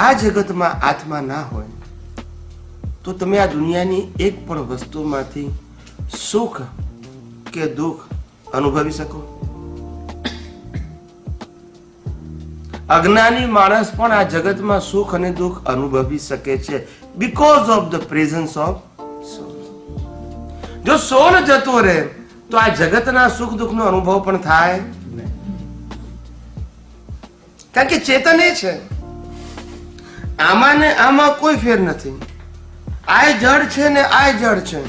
આ જગતમાં આત્મા ના હોય તો તમે આ દુનિયાની એક પણ વસ્તુમાંથી સુખ કે દુઃખ અનુભવી શકો? અજ્ઞાની માણસ પણ આ જગતમાં સુખ અને દુઃખ અનુભવી શકે છે because of the presence of soul. જો સોલ જતો રહે તો આ જગતના સુખ દુઃખનો અનુભવ પણ થાય, કારણ કે ચેતન એ છે. આમાં ને આમાં કોઈ ફેર નથી. આ જડ છે ને આ જડ છે,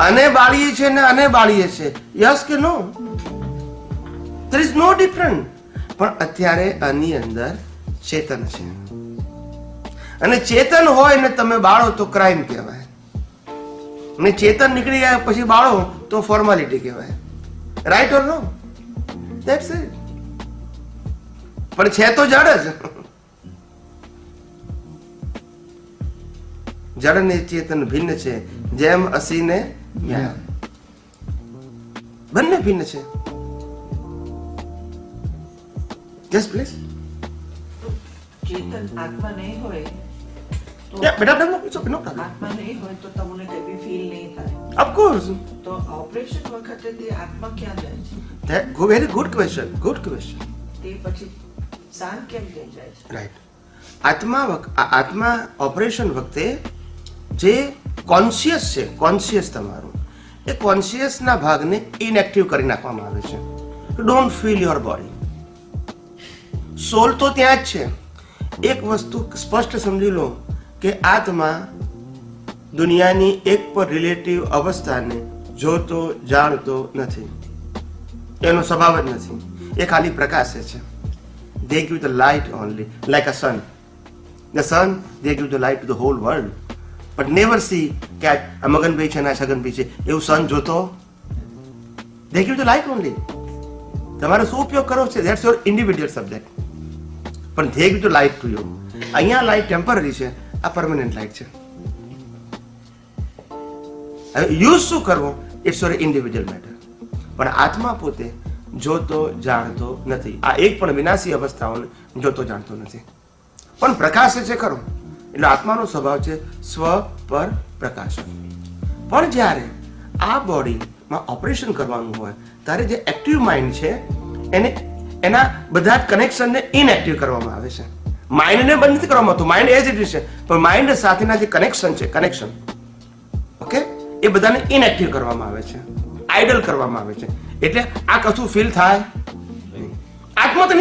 અને બાળીએ છે ને અને બાળીએ છે. યસ કે નો? there is no difference. પણ અત્યારે આની અંદર ચેતન છે, અને ચેતન હોય ને તમે બાળો તો ક્રાઇમ કહેવાય, અને ચેતન નીકળી જાય પછી બાળો તો ફોર્માલિટી કહેવાય. Right or no? That's it. પણ છે તો જડ જ. જડ ને ચેતન ભિન્ન છે, જેમ અસી ને મ્યા. બંને ભિન્ન છે. Yes, please. चेतन आत्मा नहीं होए तो Yeah, बेटा no problem. आत्मा नहीं होए तो તમને કभी ફીલ નહીં થાય. Of course. તો ઓપરેશન વખતે તે આત્મા ક્યાં જાય છે? That very good question. Good question. તે પછી શાંત કેમ થઈ જાય છે? Right. આત્મા ઓપરેશન વખતે જે કોન્શિયસ છે, કોન્શિયસ તમારું, એ કોન્શિયસના ભાગને ઇનએક્ટિવ કરી નાખવામાં આવે છે. Don't feel your body. Soul તો ત્યાં જ છે. એક વસ્તુ સ્પષ્ટ સમજી લો કે આત્મા દુનિયાની એક પર રિલેટિવ અવસ્થાને જોતો જાણતો નથી. એનો સ્વભાવ જ નથી. એ ખાલી પ્રકાશે છે. They give the light only, like a sun. The sun, they give the light to the whole world. But never see કે આ મગનભાઈ છે ને આ છગનભાઈ છે એવું સન જોતો. They give the light only. તમારે શું ઉપયોગ કરો છે, that's your individual subject. પણ they give the light to you. અહીંયા લાઈટ ટેમ્પરરી છે, આ પરમેનન્ટ લાઈટ છે. હવે યુઝ શું કરવો, ઇટ્સ યોર ઇન્ડિવિજ્યુઅલ મેટર. પણ આત્મા પોતે જોતો જાણતો નથી. આ એક પણ વિનાશી અવસ્થાઓને જોતો જાણતો નથી, પણ પ્રકાશ છે ખરો. એટલે આત્માનો સ્વભાવ છે સ્વ પર પ્રકાશન. પણ જ્યારે આ બોડીમાં ઓપરેશન કરવાનું હોય ત્યારે જે એક્ટિવ માઇન્ડ છે એને એના બધા જ કનેક્શનને ઇનએક્ટિવ કરવામાં આવે છે. માઇન્ડને બંધ નથી કરવામાં આવતું, માઇન્ડ એઝ ઇટ ઇઝ છે, પણ માઇન્ડ સાથેના જે કનેક્શન છે, કનેક્શન ઓકે, એ બધાને ઇનએક્ટિવ કરવામાં આવે છે, આઇડલ કરવામાં આવે છે. એટલે આ કશું ફીલ થાય નહીં. આત્મા તો